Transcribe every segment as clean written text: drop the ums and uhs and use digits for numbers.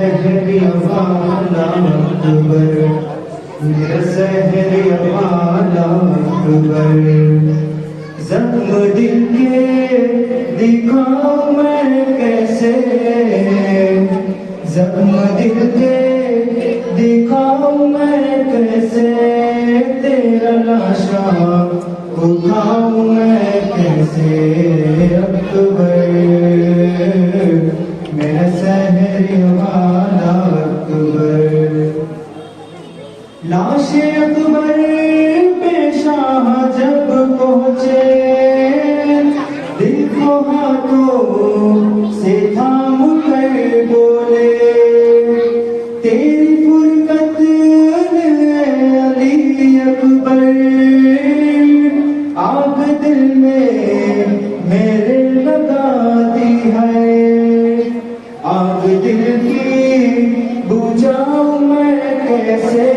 सहरिया वाला अकबर, मेरा सहरिया वाला अकबर। जख्म दिल के दिखाऊं मैं कैसे, जख्म दिल के दिखाऊं मैं कैसे, तेरा लाशा उठाऊं मैं कैसे अकबर, मेरा सहरिया वाला अकबर। लाशे अकबर पे शाह जब पहुंचे, दिल को हाथों से थाम कर बोले, तेरी फुरकत ने अली अकबर, आग दिल में मेरे लगा दी है, आग दिल की बुझाऊं मैं कैसे,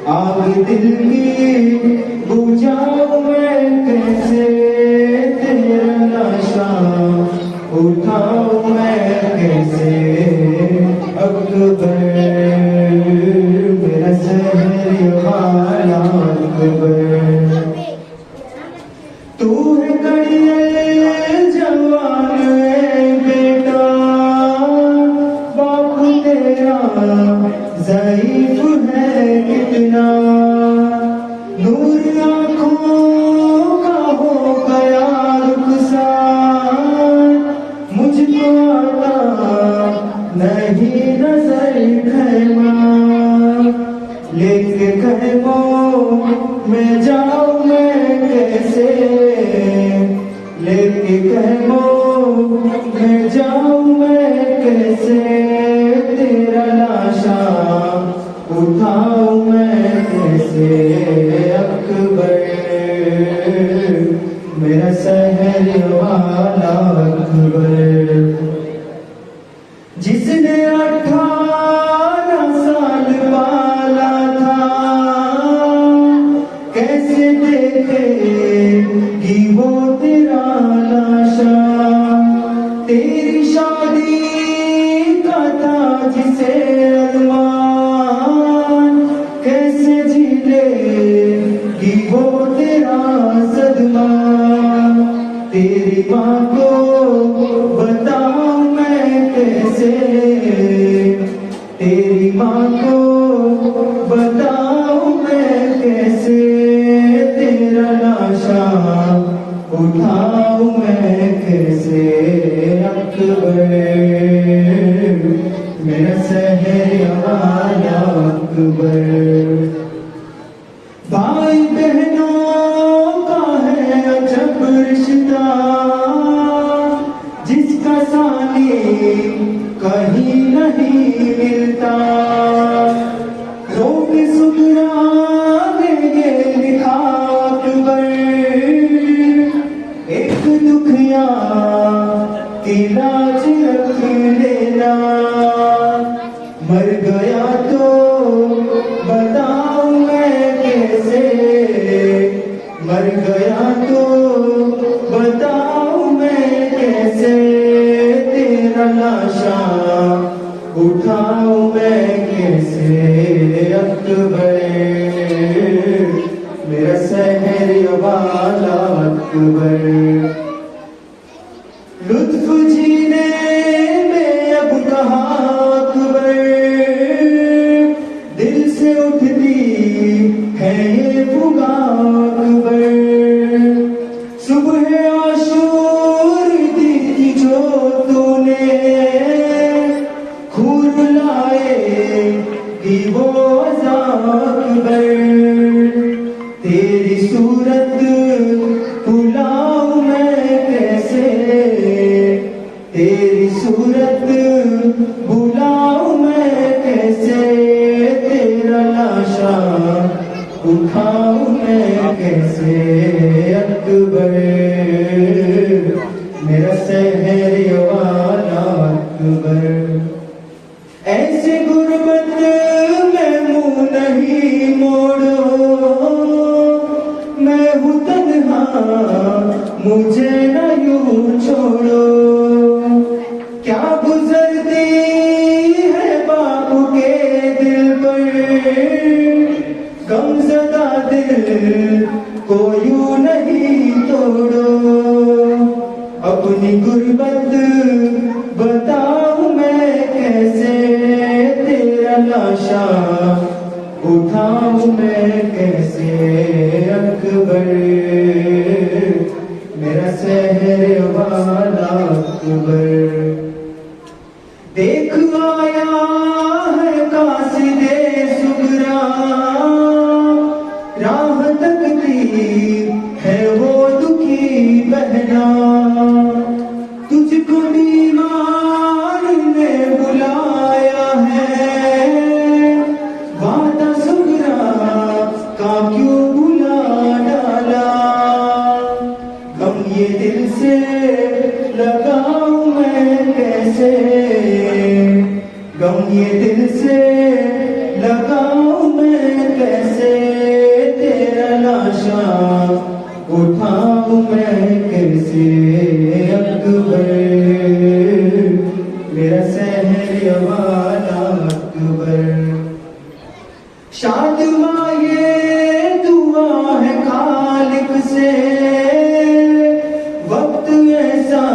आग दिल की बुझाऊं मैं कैसे, तेरा लाशा उठाऊं मैं कैसे अकबर, मेरा सहरिया वाला अकबर। तू है कड़ियल जवान बेटा, बाप तेरा ज़ईफ है कितना, नूर आँखों का हो गया रुखसार, मुझको आता नहीं नजर खैमा, लेके खैमों में जाऊं मैं कैसे, लेके खैमों में जाऊं मैं कैसे, तेरा लाशा उठाऊं मैं कैसे अकबर, मेरा सहरिया वाला अकबर। जिसने 18 साल पाला था, कैसे देखेगी वो तेरा लाशा, तेरी शादी का था जिसे अरमान, कैसे झेलेगी वो तेरा सदमा, तेरी माँ को बताऊं मैं कैसे, तेरी माँ को बताऊं मैं कैसे, तेरा लाशा उठाऊं मैं कैसे अकबर, मेरा सहरिया वाला अकबर। भाई बहनों का है अजब रिश्ता, जिसका सानी कहीं नहीं मिलता, रोक सुगरा ने ये लिखा अकबर, एक दुखिया की लाज रख लेना, मर गया तो बताऊं मैं कैसे, मर गया तो बताऊं मैं कैसे, तेरा लाशा उठाऊं मैं कैसे अकबर, मेरा सहरिया वाला अकबर। लुत्फ जीने में अब कहाँ अकबर, दिल से उठती है ये फुगा अकबर, सुबह आशूर दी थी जो तूने, खून लाएगी वो अज़ा अकबर, तेरी सूरत भुलाऊं मैं कैसे, तेरी सूरत भुलाऊं मैं कैसे, तेरा लाशा उठाऊं मैं कैसे अकबर, मेरा सहरिया वाला अकबर। ऐसे गुर्बत में मुंह नहीं मोड़ो, मैं हूँ तन्हा मुझे न यूं छोड़ो, क्या गुजरती उठाऊं मैं कैसे अकबर, मेरा शहर वाला अकबर। देख आया है कासिदे सुगरा, राह तकती है वो दुखी बहना। तुझको दीवार ने बुलाया है, वादा सुगरा का क्यों बुला डाला। गम ये दिल से लगाऊं मैं कैसे, गम ये दिल से लगाऊं मैं कैसे। तेरा लाशा उठाऊं मैं कैसे अकबर, मेरा शहर वाला अकबर। शादमा ये दुआ है खालिक से, वक्त ऐसा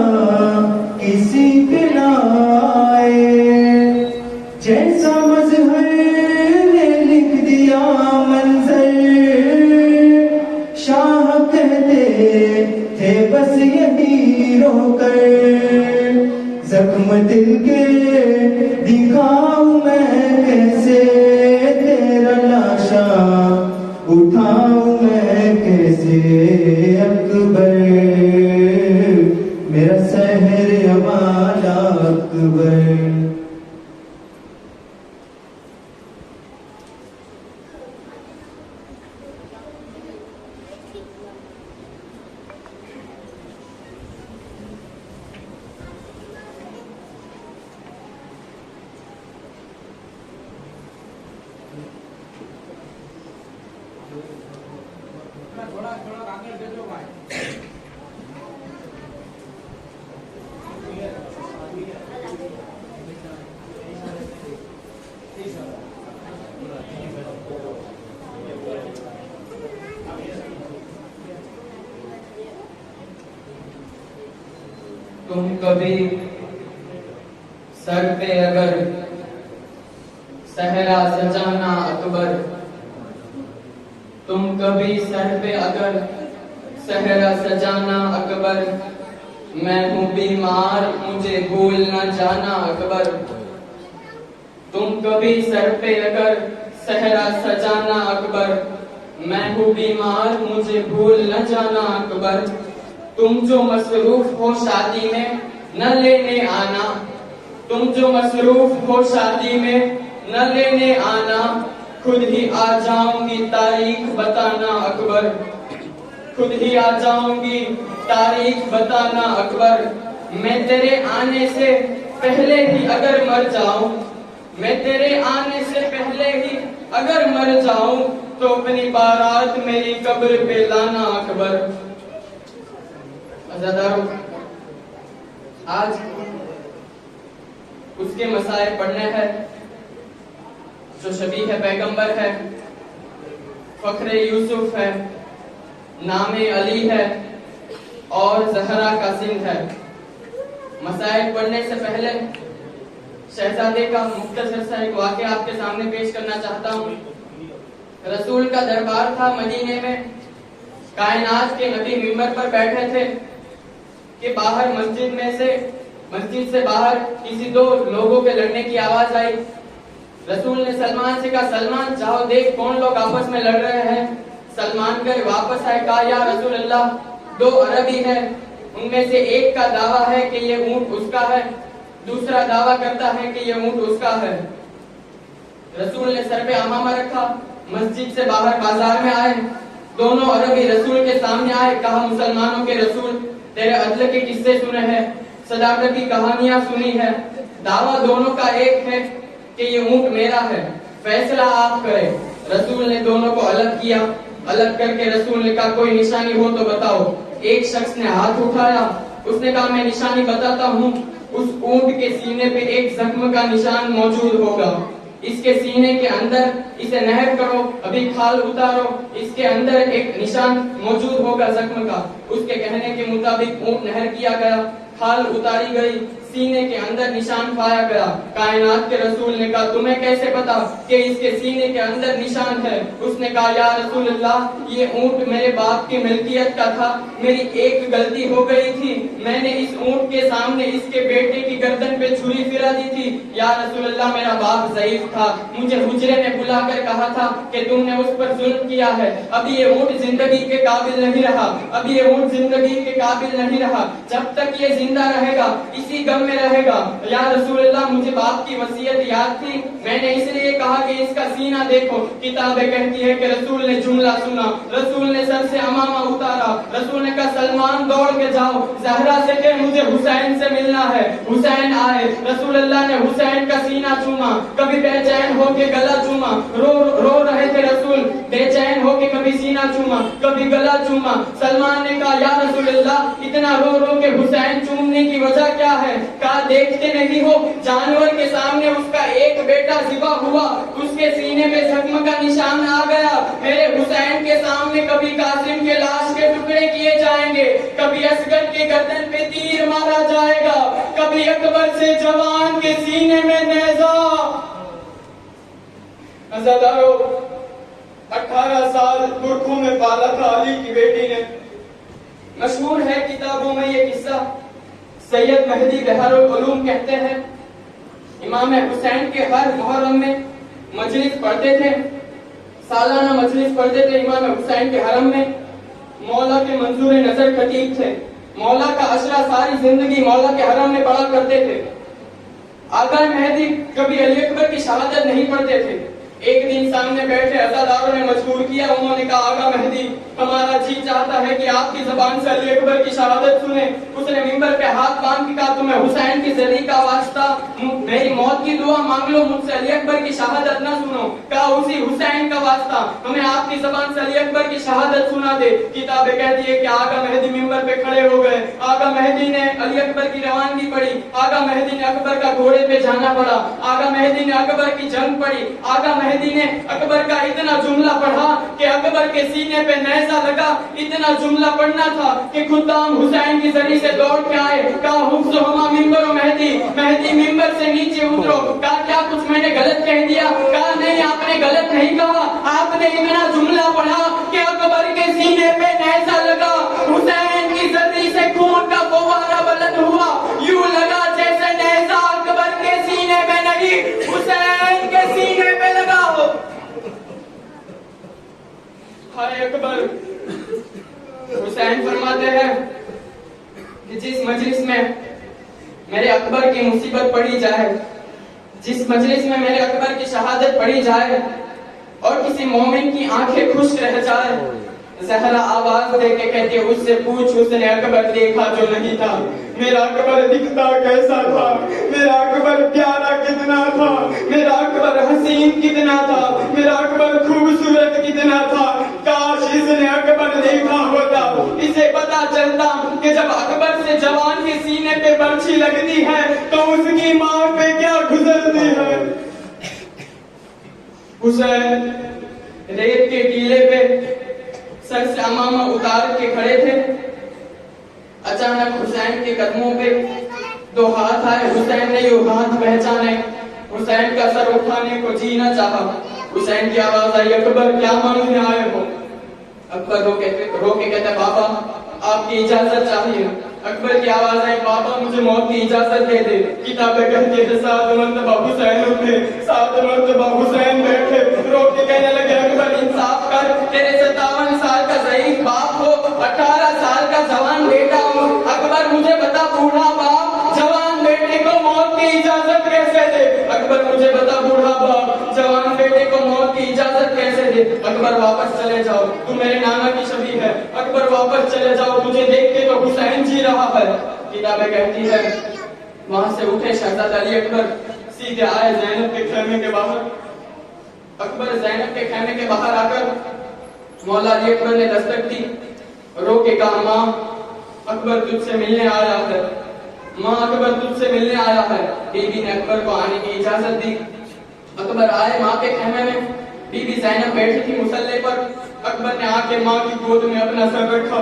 किसी पे ना आए। जैसा मजहर ने लिख दिया मंजर, शाह कहते थे बस यही रोकर। जख्म दिल के दिखाऊं मैं कैसे, तेरा लाशा उठाऊं मैं कैसे अकबर, मेरा शहर वाला अकबर। तुम कभी सर पे अगर सहरा सजाना अकबर, तुम कभी सर पे अगर सहरा सजाना अकबर। मैं हूँ बीमार मुझे भूल न जाना अकबर। तुम कभी सर पे अगर सहरा सजाना अकबर। मैं हूँ बीमार मुझे भूल न जाना अकबर। तुम जो मसरूफ हो शादी में न लेने आना, तुम जो मसरूफ हो शादी में न लेने आना। खुद ही आ जाऊंगी तारीख बताना अकबर, खुद ही आ जाऊंगी तारीख बताना अकबर। मैं तेरे आने से पहले ही अगर मर जाऊं, मैं तेरे आने से पहले ही अगर मर जाऊं, तो अपनी बारात मेरी कब्र पे लाना अकबर। अज़ादारों, आज उसके मसाए पढ़ने हैं जो शबीह पैगंबर है, फखरे यूसुफ है, नामे अली है और जहरा का सिंध है। मसाए पढ़ने से पहले शहजादे का मुख्तसर सा एक वाक़या आपके सामने पेश करना चाहता हूँ। रसूल का दरबार था मदीने में। कायनात के नबी मिंबर पर बैठे थे कि बाहर मस्जिद से बाहर किसी दो लोगों के लड़ने की आवाज आई। रसूल ने सलमान से कहा, सलमान जाओ देख कौन लोग आपस में लड़ रहे हैं। सलमान गए, वापस आए, कहा या रसूल अल्लाह, दो अरबी है, उनमें से एक का दावा है कि ये ऊंट उसका है, दूसरा दावा करता है कि ये ऊंट उसका है। रसूल ने सर पे अमामा रखा, मस्जिद से बाहर बाजार में आए, दोनों अरबी रसूल के सामने आए। कहा, मुसलमानों के रसूल, तेरे अदल के किस्से सुने हैं, सदाकत की कहानियां सुनी है, दावा दोनों का एक है कि ये ऊंट मेरा है, फैसला आप करें। रसूल ने दोनों को अलग किया। अलग करके रसूल ने कहा, कोई निशानी हो तो बताओ। एक शख्स ने हाथ उठाया, उसने कहा, मैं निशानी बताता हूँ। उस ऊंट के सीने पे एक जख्म का निशान मौजूद होगा। इसके सीने के अंदर इसे नहर करो, अभी खाल उतारो, इसके अंदर एक निशान मौजूद होगा जख्म का। उसके कहने के मुताबिक ऊंट नहर किया गया, खाल उतारी गई, सीने के अंदर निशान पाया गया। कायनात के रसूल ने कहा तुम्हें कैसे पता कि इसके सीने के अंदर निशान है? उसने कहा या रसूल अल्लाह, ये ऊंट मेरे बाप की मिल्कियत का था, मेरी एक गलती हो गई थी, मैंने इस ऊंट के सामने इसके बेटे की गर्दन पे छुरी फिरा दी थी। या रसूल अल्लाह, मेरा बाप ज़ईफ था, मुझे हुजरे में बुलाकर कहा था कि तुमने उस पर जुल्म किया है, अभी ये ऊंट जिंदगी के काबिल नहीं रहा, अभी ये ऊंट जिंदगी के काबिल नहीं रहा, जब तक ये जिंदा रहेगा इसी गम में रहेगा। या रसूल अल्लाह, मुझे बाप की वसीयत याद थी, मैंने इसलिए कहा कि इसका सीना देखो। किताबें कहती है कि रसूल ने जुमला सुना, रसूल ने सर से अमामा उतारा, रसूल ने कहा सलमान दौड़ के जाओ, ज़हरा से के मुझे हुसैन से मिलना है। हुसैन आए, रसूल अल्लाह ने हुसैन का सीना चूमा, कभी बेचैन होके गला चूमा, रो रहे थे रसूल, बेचैन होके कभी सीना चूमा, कभी गला चूमा। सलमान ने कहा या रसूल अल्लाह, इतना रो रो के हुसैन चूमने की वजह क्या है? कहा देखते नहीं हो, जानवर के सामने उसका एक बेटा ज़िबा हुआ, उसके सीने में जख्म का निशान आ गया। मेरे हुसैन के सामने कभी कासिम के लाश के टुकड़े किए जाएंगे, कभी असगर के गर्दन पे तीर मारा जाएगा, कभी अकबर से जवान के सीने में नेज़ा। अज़ादारों, 18 साल पुरखों में पाला था अली की बेटी ने। मशहूर है किताबों में ये किस्सा। सैयद मेहदी बहरुल उलूम कहते हैं इमाम हुसैन के हर मुहर्रम में मजलिस पढ़ते थे, सालाना मजलिस पढ़ते थे इमाम हुसैन के हरम में। मौला के मंजूर नजर खतीब थे, मौला का अशरा सारी जिंदगी मौला के हरम में पढ़ा करते थे। आगा मेहदी कभी अली अकबर की शहादत नहीं पढ़ते थे। एक दिन सामने बैठे अज़ादारों ने मजबूर किया, उन्होंने कहा आगा मेहदी, हमारा जी चाहता है कि आपकी जबान से अली अकबर की शहादत सुने। उसने मिंबर पे हाथ बांध के कहा तुम्हें हुसैन की जरी का वास्ता, मेरी मौत की दुआ मांग लो, मुझसे अली अकबर की शहादत ना सुनो। कहा उसी हुसैन का वास्ता, हमें आपकी जबान से अली अकबर की शहादत सुना दे। किताबें कहती है कि आगा मेहदी मिंबर पे खड़े हो गए, आगा मेहदी ने अली अकबर की रवानगी पढ़ी, आगा मेहदी ने अकबर का घोड़े पे जाना पड़ा, आगा मेहदी ने अकबर की जंग पढ़ी, आगा मेहदी ने अकबर का इतना जुमला पढ़ा कि अकबर के सीने पे नेज़ा लगा। इतना जुमला पढ़ना था कि खुदाम हुसैन की जरी से दौड़ के आए, कहा हुफ्ज़ुहुमा मिंबर मेहदी, मेहदी मिंबर से नीचे उतरो। कहा क्या कुछ मैंने गलत कह दिया? कहा नहीं, आपने गलत नहीं कहा, आपने इतना जुमला पढ़ा कि अकबर के सीने पे नेज़ा लगा, हुसैन की जरी से खून का फव्वारा बुलंद हुआ, यूं लगा जैसे नेज़ा अकबर के सीने में नहीं हुसैन के सीने पे लगा हो। हाय अकबर। हुसैन फरमाते हैं कि जिस मजलिस में मेरे अकबर की मुसीबत पड़ी जाए, जिस मजलिस में मेरे अकबर की शहादत पड़ी जाए और किसी मोमिन की आंखें खुश रह जाए, ज़हरा आवाज दे के कहती है उससे पूछ उसने अकबर देखा जो नहीं था। मेरा अकबर दिखता कैसा था, मेरा अकबर प्यारा कितना था, मेरा अकबर हसीन कितना था, मेरा अकबर खूबसूरत कितना था। काश इसने अकबर देखा होता, इसे पता चलता कि जब अकबर से जवान के सीने पे बर्छी लगती है तो उसकी मां पे क्या गुजरती है। हुसैन रेत के टीले पे सर से अमामा उतार के खड़े थे। अचानक हुसैन के कदमों पे दो हाथ आए। हुसैन ने ये हाथ पहचाने, हुसैन का सर उठाने को जी न चाहा। हुसैन की आवाज आई, अकबर क्या मांगने आए हो? अकबर रो के कहता बाबा आपकी इजाजत चाहिए। अकबर की आवाज आई, बाबा मुझे मौत की इजाजत दे दे। किताबें कहती है 7 मरतबा हुसैन उठे, 7 मरतबा हुसैन बैठे, रो के कहने लगे अकबर इंसाफ कर, तेरे 57 साल का ज़ईफ बाप हो, 18 साल का जवान बेटा हो। अकबर मुझे बता बूढ़ा बाप जवान बेटे को मौत की इजाजत कैसे दे? अकबर मुझे बता बूढ़ा बाप जवान बेटे को मौत की इजाजत कैसे दे? अकबर वापस चले जाओ, तू मेरे नाना की छवि है, अकबर वापस चले जाओ, तुझे देख के तो हुसैन जी रहा है। किताबें कहती है वहां से उठे शहजादा अली अकबर, सीधे आए ज़ैनब के खेमे के बाहर। अकबर ज़ैनब के खेमे के बाहर आकर मौला अली अकबर ने दस्तक दी, रो के कहा मां अकबर तुझसे मिलने आया है, मां अकबर तुझसे मिलने आया है। बीबी ने अकबर को आने की इजाजत दी। अकबर आए मां के खेमे में, बीबी ज़ैनब बैठी थी मुसल्ले पर। अकबर ने आके मां की गोद में अपना सर रखा,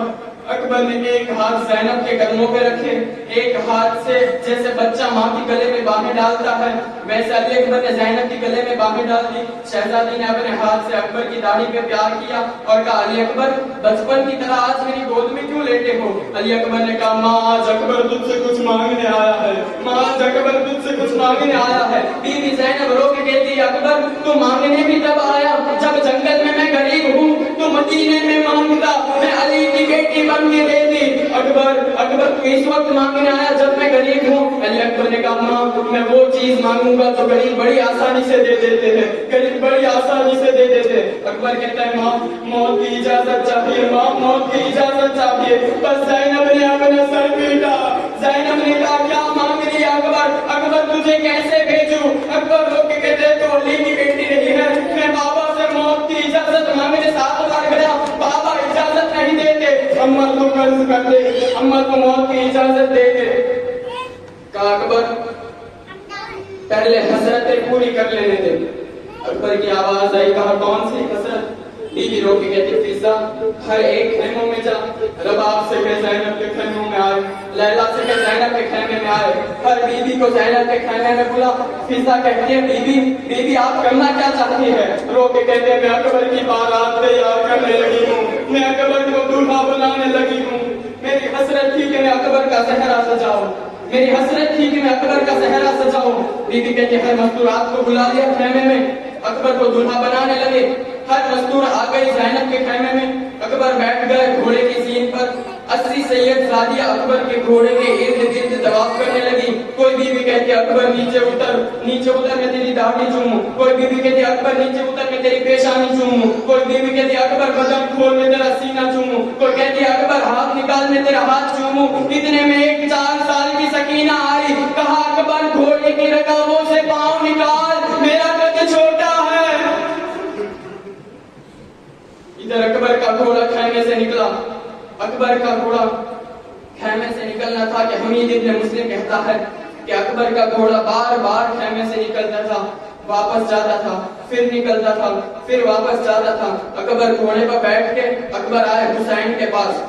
अकबर ने एक हाथ जैनब के कदमों पे रखे, एक हाथ से जैसे बच्चा माँ की गले में बाहें डालता है वैसे अली अकबर ने जैनब की गले में बाहें डाल दी। शहजादी ने अपने हाथ से अकबर की दाढ़ी पे प्यार किया और कहा, अली अकबर बचपन की तरह आज मेरी गोद में क्यों लेटे हो? अली अकबर ने कहा, माँ आज अकबर तुझसे कुछ मांगने आया है, माँ आज अकबर तुझसे कुछ मांगने आया है। बीवी जैनब रो के कहती है, अकबर तू मांगने भी तब आया जब जंगल में मैं गरीब हूँ, तू मदीने में मांगता मैं अली की बेटी बन के देती। अकबर तू इस वक्त मांगने आया जब मैं गरीब हूँ। अली अकबर ने कहा, माँ मैं वो चीज मांगूंगा जो गरीब बड़ी आसानी से दे देते हैं, गरीब बड़ी आसानी से दे देते हैं। अकबर कहता है, माँ मौत की इजाजत चाहिए, माँ मौत की इजाजत चाहिए। बस जैनब ने अपना सर पीटा। जैनब ने कहा, क्या मांग रही है अकबर? अकबर तुझे कैसे भेजूं? अकबर रोक के कहते, तो अली की बेटी नहीं है, मैं बाबा से मौत की इजाजत मांगने 7 बार गया, बाबा इजाजत नहीं देते। अम्मा तू कर्ज कर दे, अम्मा तू मौत की इजाजत दे दे। कहा, अकबर पहले हसरतें पूरी कर लेने दे। अकबर की आवाज आई, कहा, कौन सी हसरत? बीवी रो के कहती, फिजा हर एक खेमों में जा, रबाब से कह जैनब के खेमों में आए, लैला से कह जैनब के खेमे में आए, हर बीवी को जैनब के खेमे में बुला। फिजा कहती है, बीवी आप करना क्या चाहती है? रो के कहते हैं, मैं अकबर की बारात तैयार करने लगी हूँ, मैं अकबर को दूल्हा बनाने लगी हूँ। मेरी हसरत थी कि मैं अकबर का सेहरा सजाऊं, मेरी हसरत थी कि मैं अकबर का सेहरा सजाऊं। बीवी कहती है, हर मस्तूरात को बुला लिया खेमे में, अकबर को दूल्हा बनाने लगे। हर मस्तूर आ गई जैनब के खेमे में, अकबर बैठ गए घोड़े की सीन पर। 80 सैयद सादिया अकबर के घोड़े के इर्द गिर्द तवाफ करने लगी। कोई बीवी कहती है, अकबर नीचे उतर मैं तेरी दाढ़ी चूमूं। कोई बीवी कहती है, अकबर नीचे उतर मैं तेरी पेशानी चूमूं। कोई बीवी कहती है, अकबर बदन खोल मैं तेरा सीना चूमूं। कोई कहती है, अकबर हाथ निकाल मैं तेरा हाथ चूमूं। इतने में एक 4 साल की सकीना आई, कहा, अकबर घोड़े की रकाबों से पाँव निकाल, मेरा कद छोटा है। इधर अकबर का घोड़ा खेमे से निकला। अकबर का घोड़ा खेमे से निकलना था कि हमीद इब्न मुस्लिम कहता है कि अकबर का घोड़ा बार बार खेमे से निकलता था, वापस जाता था, फिर निकलता था, फिर वापस जाता था। अकबर घोड़े पर बैठ के अकबर आए हुसैन के पास।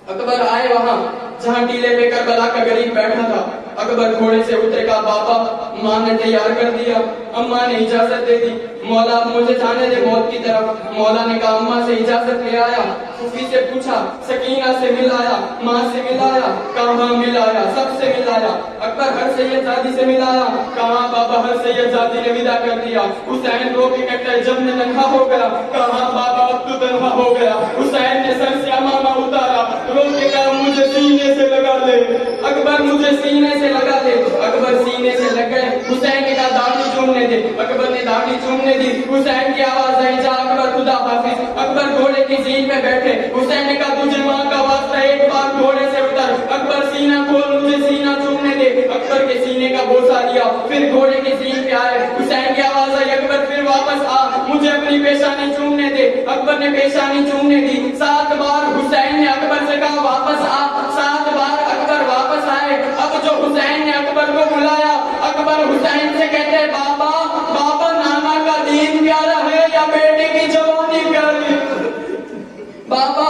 अकबर आए वहां जहां टीले पे करबला का गरीब बैठा था। अकबर घोड़े से उतरे, का बाबा माँ ने तैयार कर दिया, अम्मा ने इजाजत दे दी, मौला मुझे जाने दे मौत की तरफ। मौला ने कहा, अम्मा से इजाजत ले आया, फूफी से पूछा, सकीना से मिल आया, माँ से मिल आया, कहाँ मिल आया, सबसे मिल आया। अकबर हर सैयदजादी से मिल आया, कहाँ बाबा हर सैयदजादी ने विदा कर दिया। हुसैन रो के कहता है, जब मैं तन्हा हो गया, कहाँ बाबा अब तो तन्हा हो गया। हुसैन ने सर से अमामा उतारा, रो के कहा, मुझे सीने से लगा ले, अकबर मुझे सीने से लगा ले। अकबर सीने से लग गए। हुसैन ने कहा, दाढ़ी चूमने दे। अकबर ने दाढ़ी चूमने दी। हुसैन की आवाज आई, जा अकबर खुदा हाफिज। अकबर घोड़े की सीन पे बैठे। हुसैन ने कहा, तुझे माँ का वास्ता एक बार घोड़े से उतर, अकबर सीना खोल, मुझे सीना चूमने दे। अकबर के सीने का बोसा दिया, फिर घोड़े की सीन पे आए। हुसैन की आवाज आई, अकबर फिर वापस आ, मुझे अपनी पेशानी चूमने दे। अकबर ने पेशानी चूमने दी। 7 बार हुसैन ने अकबर से कहा, वापस आ। 7 बार अकबर वापस आए। अब जो हुसैन ने अकबर को बुलाया, अकबर हुसैन से कहते, बाबा बाबा नाना का दीन प्यारा है या बेटे की जवानी प्यारी? बाबा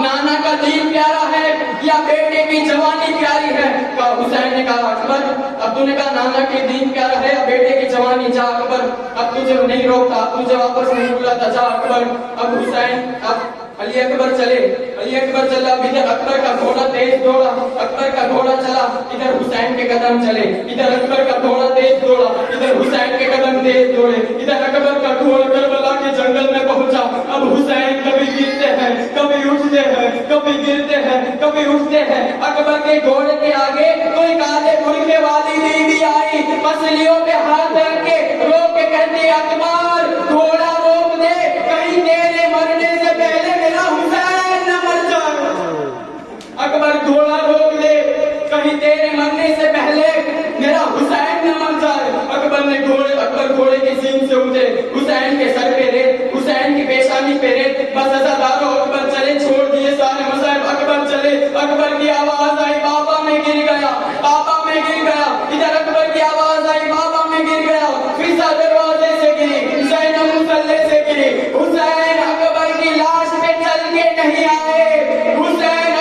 नाना का दीन प्यारा है या बेटे की जवानी प्यारी है? हुसैन ने कहा, अकबर अब तूने कहा नाना के दीन प्यारा है या बेटे की जवानी, जा अकबर अब तुझे नहीं रोकता, अब तुझे वापस नहीं बुलाता, जा अकबर। अब हुसैन अब अली अकबर चले। अली अकबर चला, इधर अकबर का घोड़ा तेज दौड़ा, अकबर का घोड़ा चला, इधर हुसैन के कदम चले। इधर अकबर का घोड़ा तेज दौड़ा, इधर हुसैन के कदम तेज दौड़े। इधर अकबर का घोड़ा करबला के जंगल में पहुंचा। अब हुसैन कभी गिरते हैं, कभी उठते हैं, कभी गिरते हैं, कभी उठते हैं। अकबर के घोड़े के आगे कोई काले बुर्के वाली बीवी आई, मछलियों पे हाथ रख के रो के कहती, अकबर घोड़ा रोक दे, कहीं तेरे मरने से पहले मेरा हुसैन न मर जाए। अकबर घोड़ा रोक दे, कहीं तेरे मरने से पहले मेरा हुसैन न मर जाए। अकबर घोड़े की सीन से उठे, हुसैन के सर पे रेत, हुसैन की पेशानी पे रेत। बस अज़ादारों अकबर चले, छोड़ दिए सारे मसाइब, अकबर चले। अकबर की आवाज आई, बाबा मैं गिर गया, बाबा मैं गिर गया। इधर अकबर की आवाज आई, बाबा मैं गिर गया। फिजा दरवाजे से गिरी, जैनब मुसल्ले से गिरी। हुसैन अकबर की लाश पे चल के नहीं आए, Hussain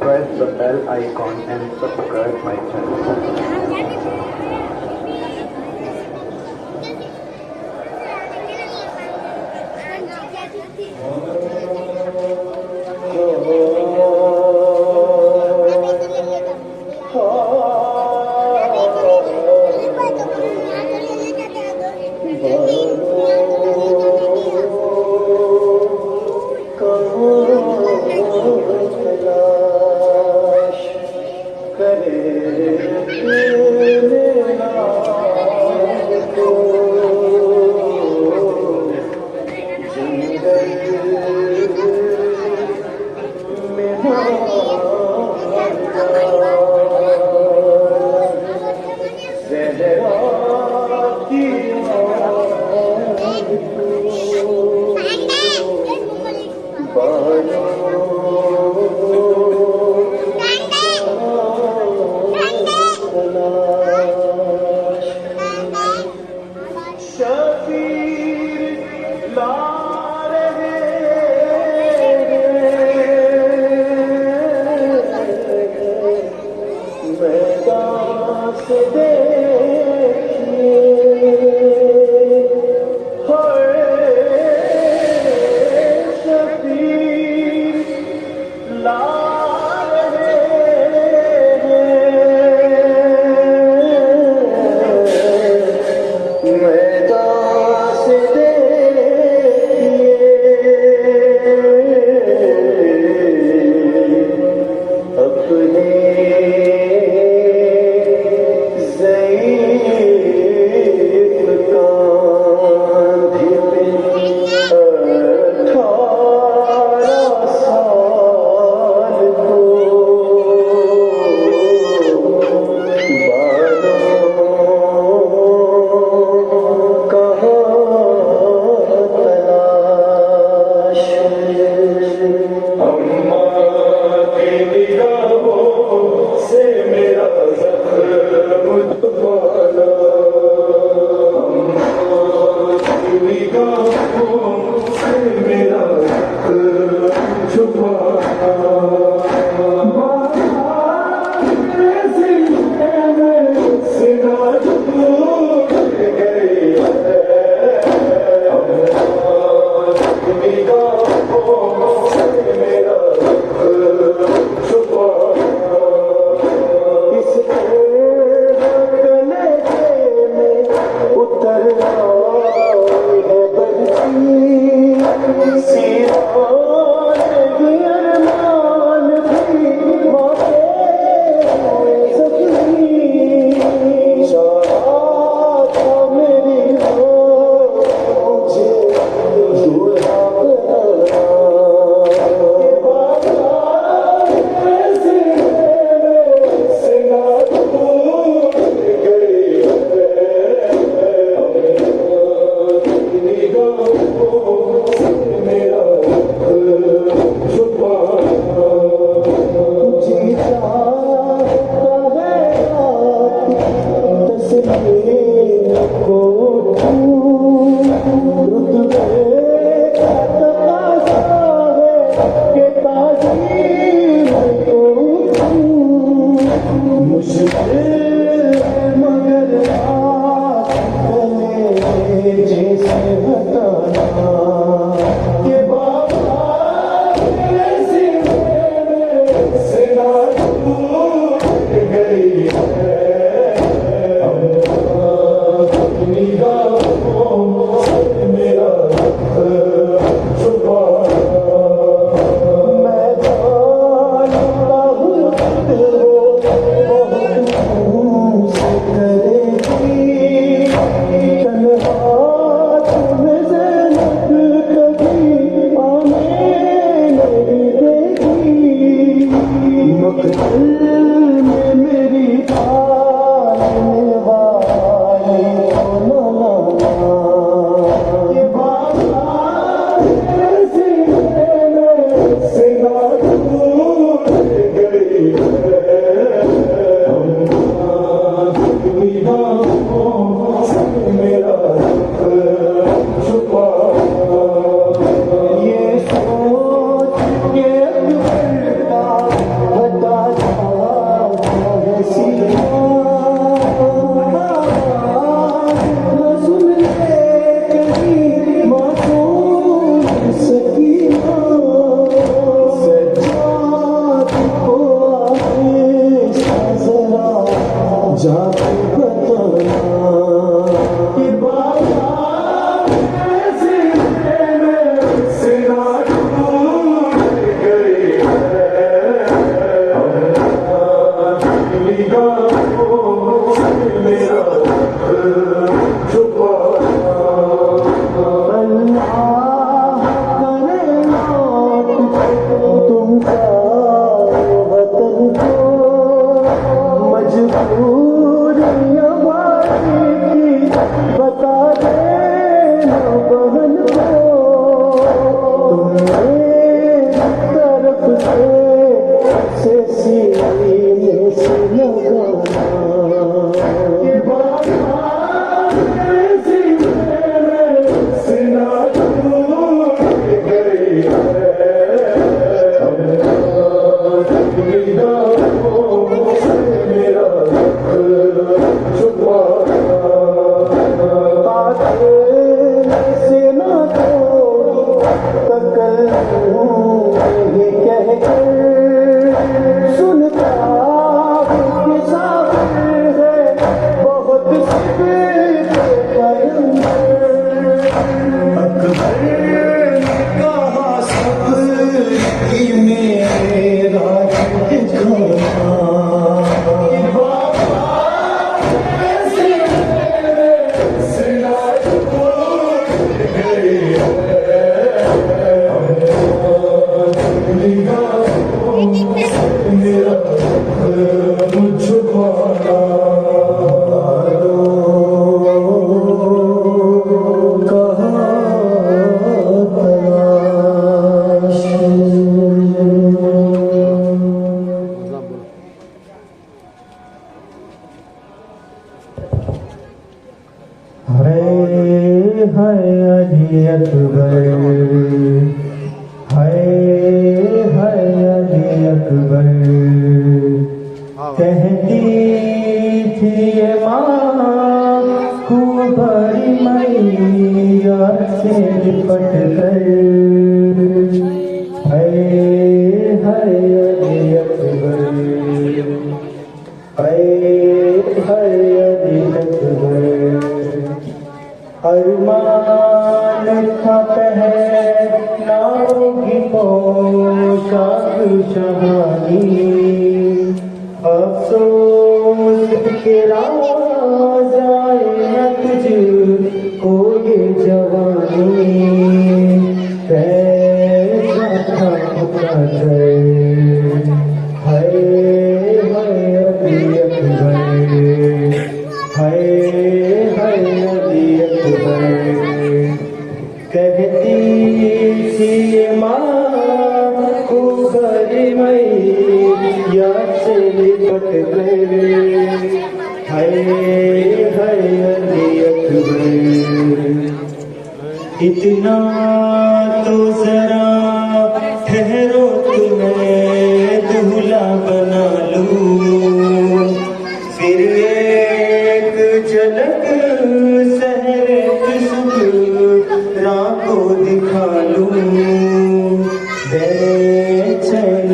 Press the bell icon and subscribe my channel. See all the से सीने से लगाना ये बाबा ऐसी मेरे सिना टूट गई है मेरा छुपाना से ना कल ये कह कर सुनता मुसाफिर है बहुत अकबर ने कहा सब कि मेरा ठिकाना कहती थी ये माँ खूबरी मैया से लिपट कर हाय हाय अली अकबर हाय हाय अली अकबर अरमान था पहनाओगी पोशाक शहानी अफसोस के राज़ाए न तुझको ये जवानी कैसा था मुक़द्दर हाय हाय अली अकबर हाय हाय अली अकबर कहती थी माँ खूबरी मैया से लिपट गए हाय हाय अली अकबर इतना तो जरा ठहरो तुम्हें दूल्हा बना लूं फिर एक झलक सहरे की सुबह को दिखा लूं बेचैन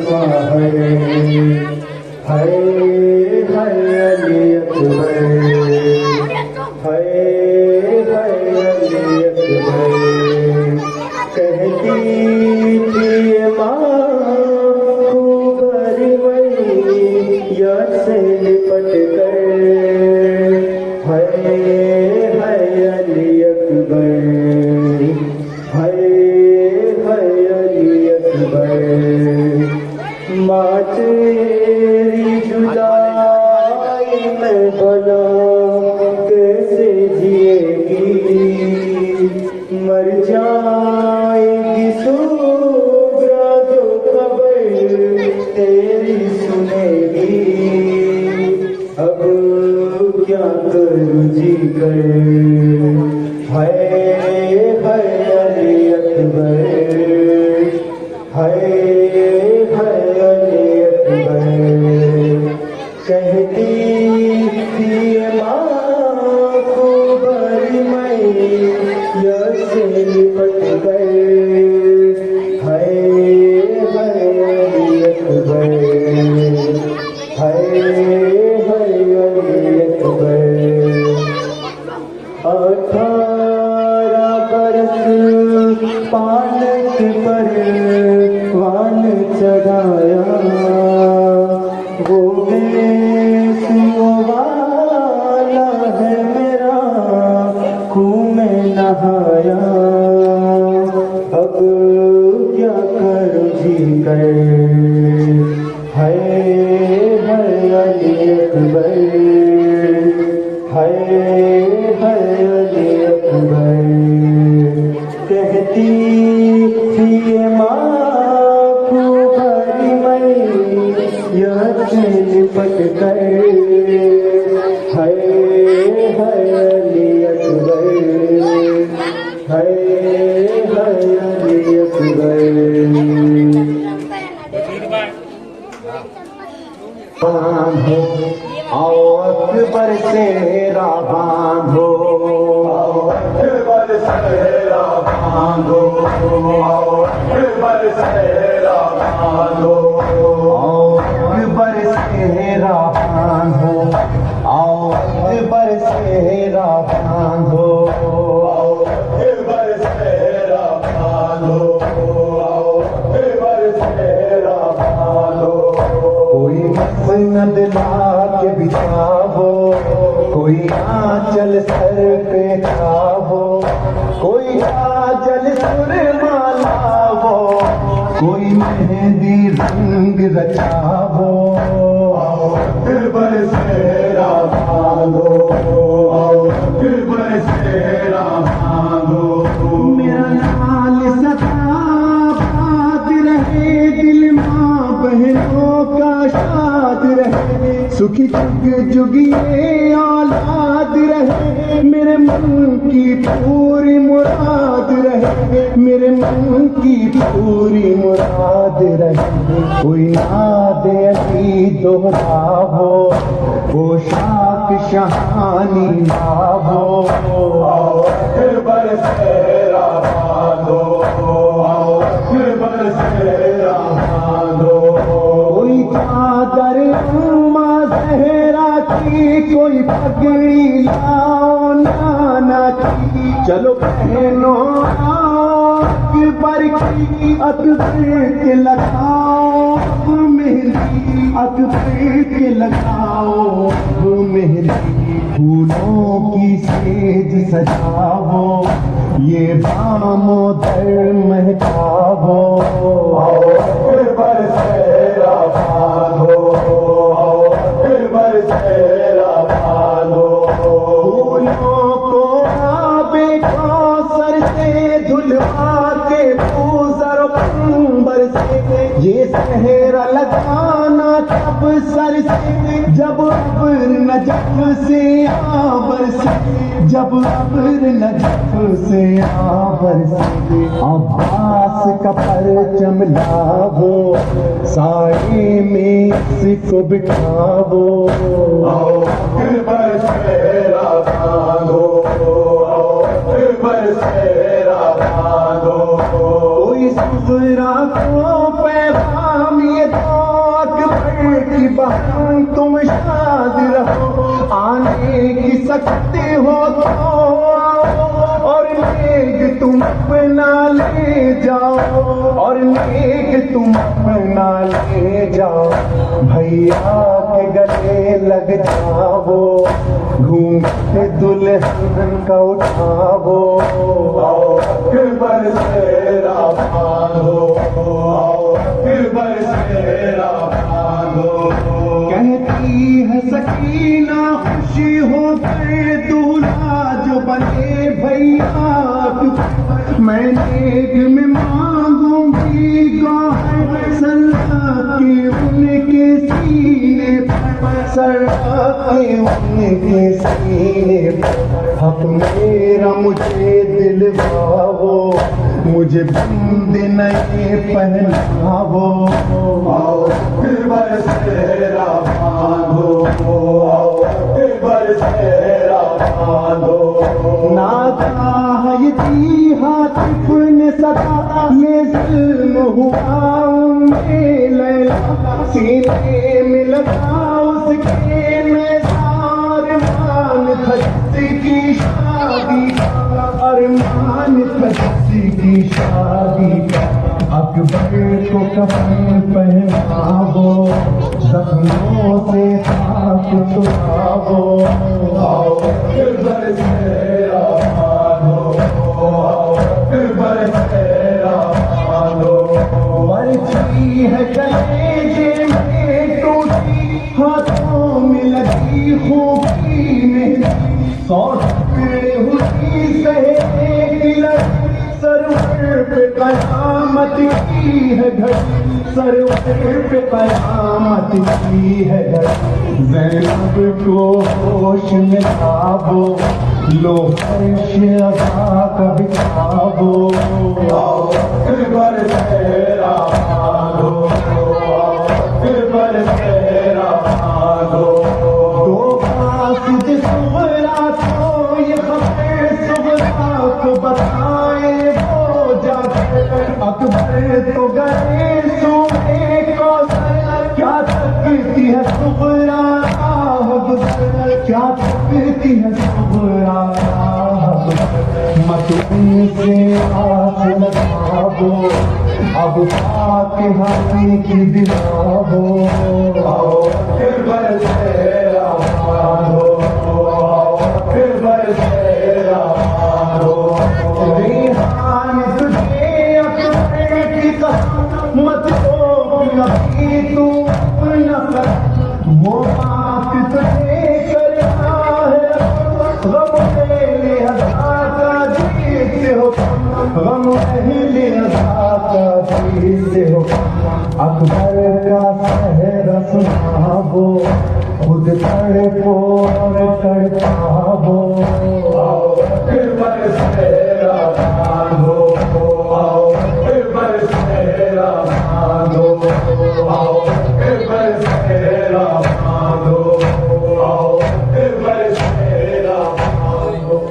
ख्वाहिश हाय हाय अली अकबर हाय हाय अली अकबर कहती थी माँ खूबरी मैया से लिपट कर हाय हाय अली अकबर हाय हाय अली अकबर माँ तेरी जुदाई में बना कैसे जिएगी मर जाएगी सुबह जो खबर तेरी सुनेगी अब क्या करूँ जी कर हाय हाय अली अकबर हाय हाय अली अकबर कहती थी माँ खूबरी मैया से लिपट गए हाय हाय अली अकबर हाय हाय अली अकबर 18 बरस पालक पर वान चढ़ाया वो वाला है मेरा खूह में नहाया अब क्या करूँ जी कर हाय हाय अली अकबर हाय हाय अली अकबर कहती थी माँ चमक कर है नियत है नियत बांधो आओ अकबर सेरा बांधो अकबर सेरा बांधो अकबर सेरा बांधो अकबर सेरा बांधो आओ अकबर सेरा बांधो अकबर सेरा बांधो अकबर सेरा बांधो कोई मसनद लाके बिछावो कोई आंचल सर पे खावो कोई काजल सुरमा लावो कोई मेहंदी रंग रचावो अकबर सेरा बांधो अकबर सेरा बांधो मेरा लाल सदा बात रहे दिल माँ बहनों का शाद रहे सुखी जुग जुगिए औलाद रहे मेरे मन की पूरी मुराद रहे मेरे मन की पूरी मुराद रहे कोई नाद अली दोहरावो पोशाक शहानी लावो अकबर सेरा बांधो अकबर सेरा बांधो कोई चादर अम्मा ज़हरा की कोई पगड़ी लाओ नाना की चलो बहनों अकबर की अकबर के लगाओ मेहंदी अकबर के लगाओ मेहंदी फूलों की सेज सजावो ये दामोदर महकावो अकबर सेरा बांधो अकबर सेरा बांधो फूलों को आबे कौसर से धुलवा के पूजर अंबर से ये सहरा लगाना तब सर से जब अब्र नजफ से आवर से जब अब्र नजफ से आवर से अब्बास का परचम लावो साए में इसको बिठावो अकबर सेरा बांधो अकबर सेरा बांधो कोई सुगरा को पैगाम ये दो अकबर की बहन तुम शाद रहो आने की सकते हो तो और नेक तुम अपना ले जाओ और नेक तुम अपना ले जाओ भैया के गले लग जाओ घूमते दुल्हन का उठावो अकबर सेरा बांधो अकबर सेरा बांधो कहती है सकीना खुशी हो गए दूल्हा जो बने भैया मैं नेक में मांगूंगी गौहर सल्ला के उनके सीने सल्ला के उनके सीने हक मेरा मुझे दिलवाओ मुझे बंद नहीं पहनावो अकबर सेरा बांधो अकबर सेरा बांधो नादायती हातिफ ने सदा में जुल्म हुआ लैला सीने में लगा उसके मैदार मान धरती की शादी अरमान धरती की शादी अकबर को कफन पहनावो जख्मों से साफ सुखावो अकबर सेरा बांधो अकबर सेरा बांधो बरछी है कलेजे में टूटी हाथों में लगी खूबी मेहंदी सौ टुकड़े हुई सहे सरवर पे कयामत की है घड़ी सरवर पे कयामत की है घड़ी ज़ैनब को होश में खाबो लो फर्श अज़ा का बिछाबो आओ फिर बर तेरा मांगो फिर बर तेरा मांगो दो कासिद सुगरा तो ये खबर सुगरा को बताए वो जाकर अकबर तो गए सुने को क्या तकती है सुगरा क्या तकती है सुगरा मत उनसे आस लगाबो अब फातिहा की दिलाबो आओ फिर बरसेरा मांगो आओ फिर बरसेरा मांगो रिहान तुझे अपने की कसम मत अभी तू न कर वो बात तुझे करना है गम पहले हज़ार का जीते हो गम पहले हज़ार का जीते हो अकबर का सहरा सुनाबो खुद तड़पो और तड़पाबो आओ फिर बरसेरा मांगो आओ फिर बरसेरा मांगो आओ फिर बरसेरा मांगो आओ फिर बरसेरा मांगो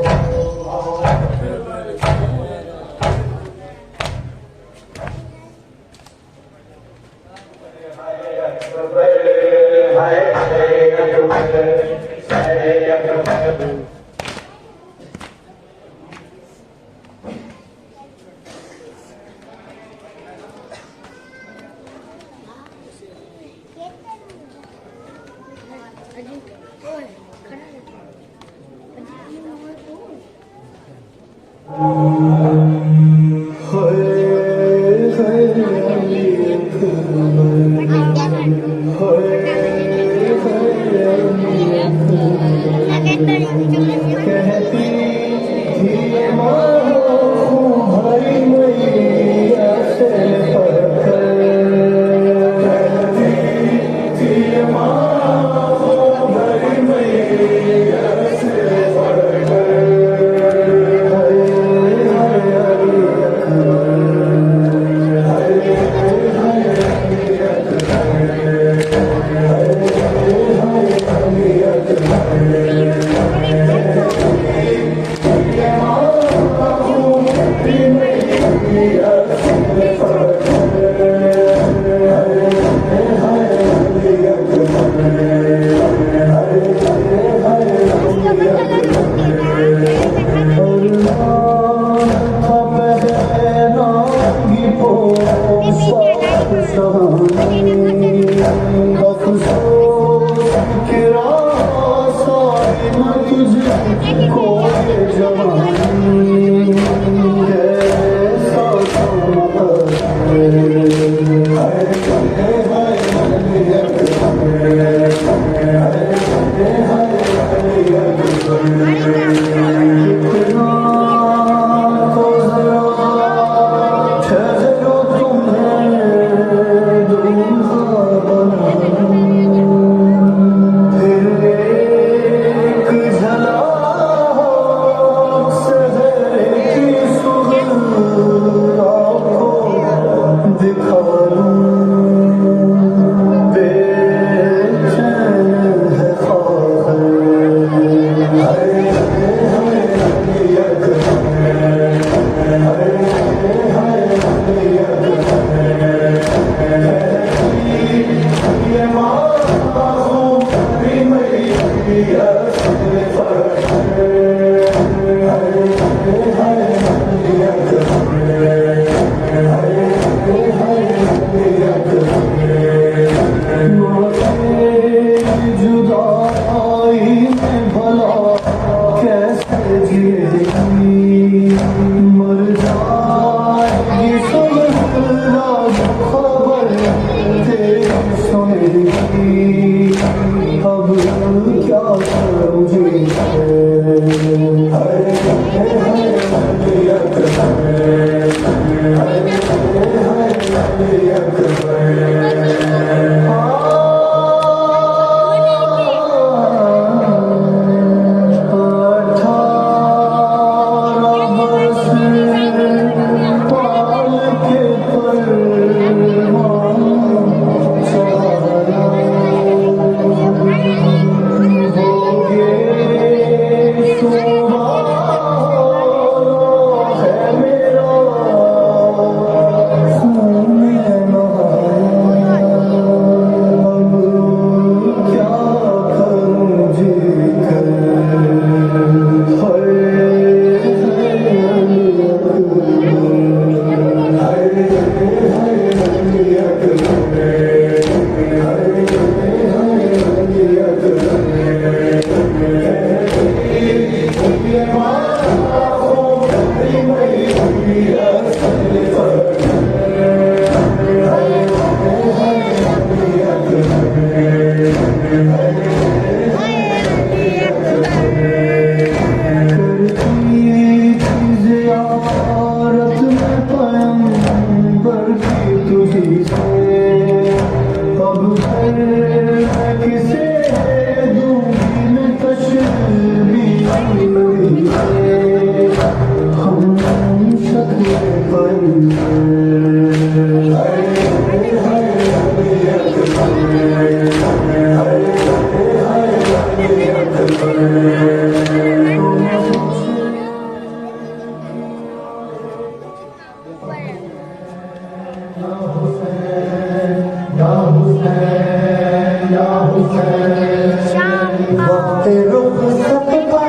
वक्त रुक सकता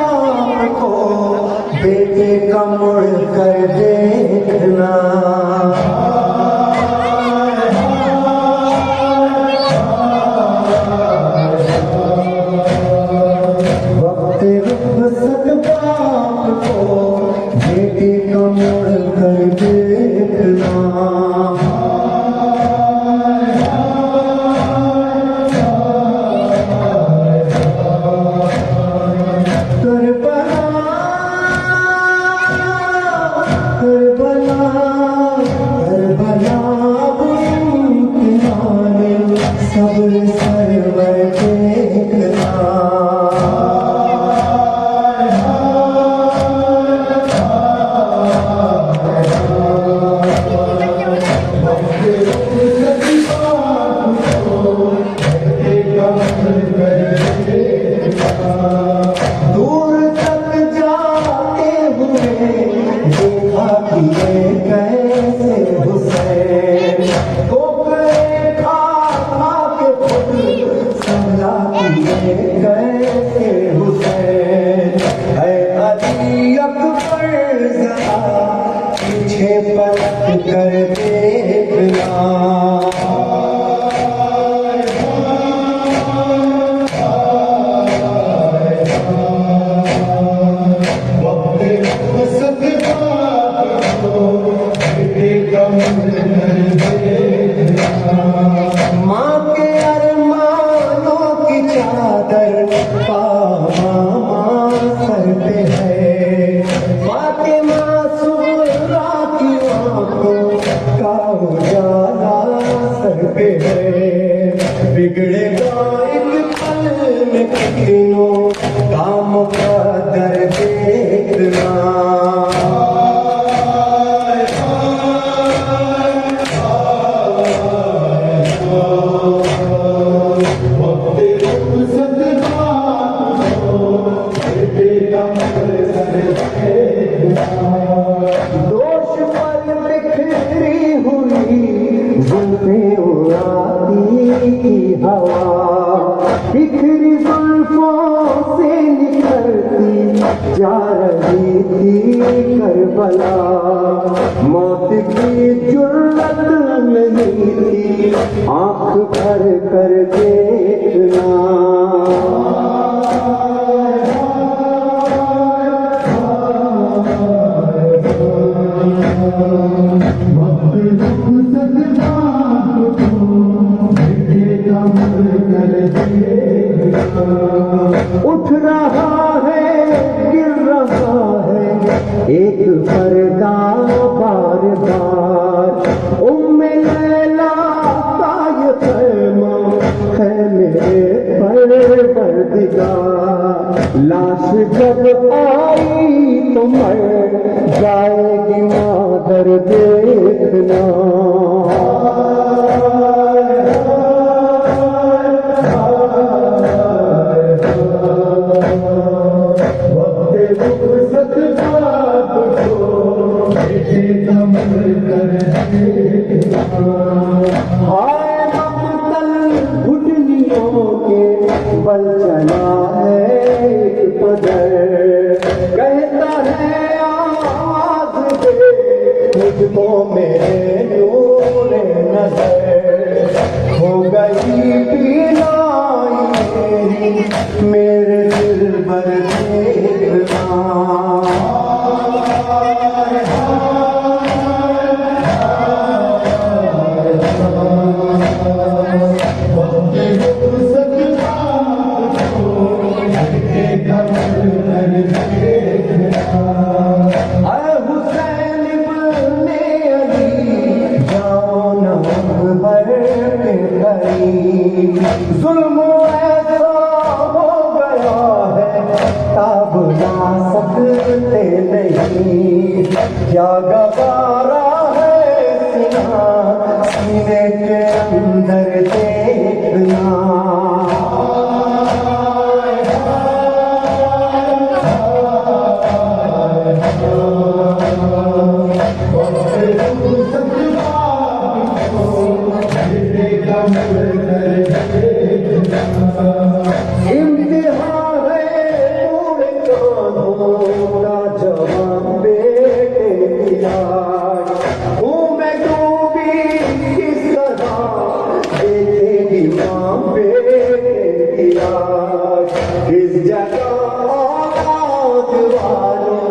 को बेटे का मुड़ कर देखना वक्त रुक सकता को बेटे का मुड़ कर देखना सब्र सरवर देखना दूर तक जाते हुए देखा कि ये कैसे हुसैन कैसे हुसैन है अली अकबर ज़रा पीछे पलट कर देखना माँ के अरमानों की चादर पामा सर पे है फातिमा सुहरा की आंखों का उजाला सर पे है बिगड़ेगा एक पल में कितनों काम का दर देखना दोष पर बिखरी हुई जुल्फें उड़ाती की हवा बिखरी जुल्फों से निकलती जा रही थी करबला मौत की जुर्रत नहीं थी आंख भर कर देखना उठ रहा है गिर रहा है एक पर्दा बार बार उम्मे लैला जुल्म ऐसा हो गया है ताब ना सकते नहीं, क्या गवारा है सीना सीने के अंदर देखना। इम्तिहान है पूरे कानों का जवाब बेटे दिया, हूँ मैं डूबी किस तरह देखेगी माँ बेटे दिया। इस जगह औलाद वालों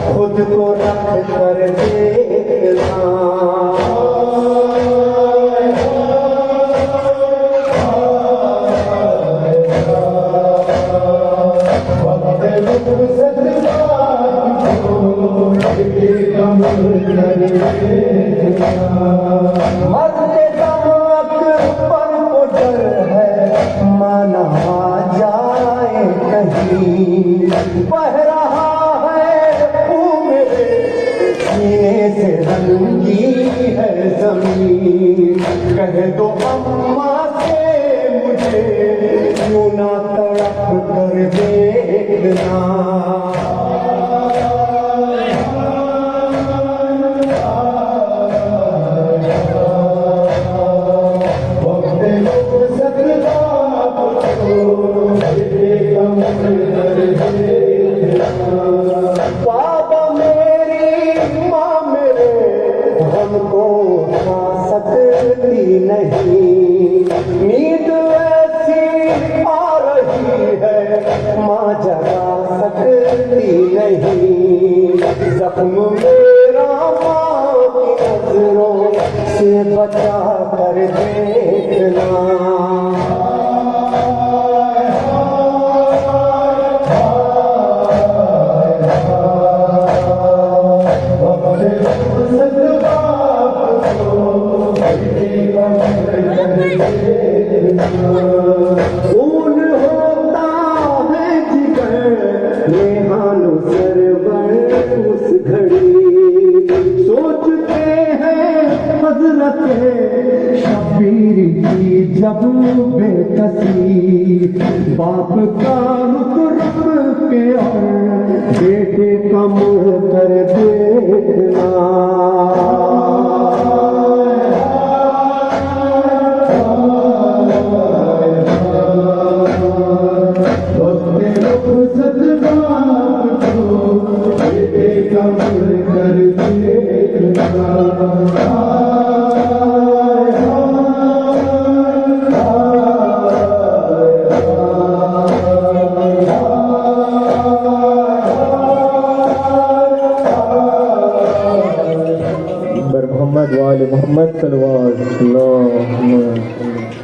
खुद को रख कर देखना। मरते दम पर को डर है माना जाए कहीं, बह रहा है खून मेरे सीने से रंगी है जमीन। कह दो अम्मा से मुझे क्यों ना तड़प कर देखना। बाबा मेरी माँ मेरे हमको खा सकती नहीं, नींद ऐसी आ रही है माँ जगा सकती नहीं। जख्म मेरा माँ की नजरों से बचा कर देखना। खून होता है जिगर रेहानो सरवर उस घड़ी, सोचते हैं हजरत शबीर की जब बेकसी। बाप का रुक रुक के और बेटे का मुँह कर देखना। मोहम्मद वाले मोहम्मद सल्लल्लाहु अलैहि वसल्लम।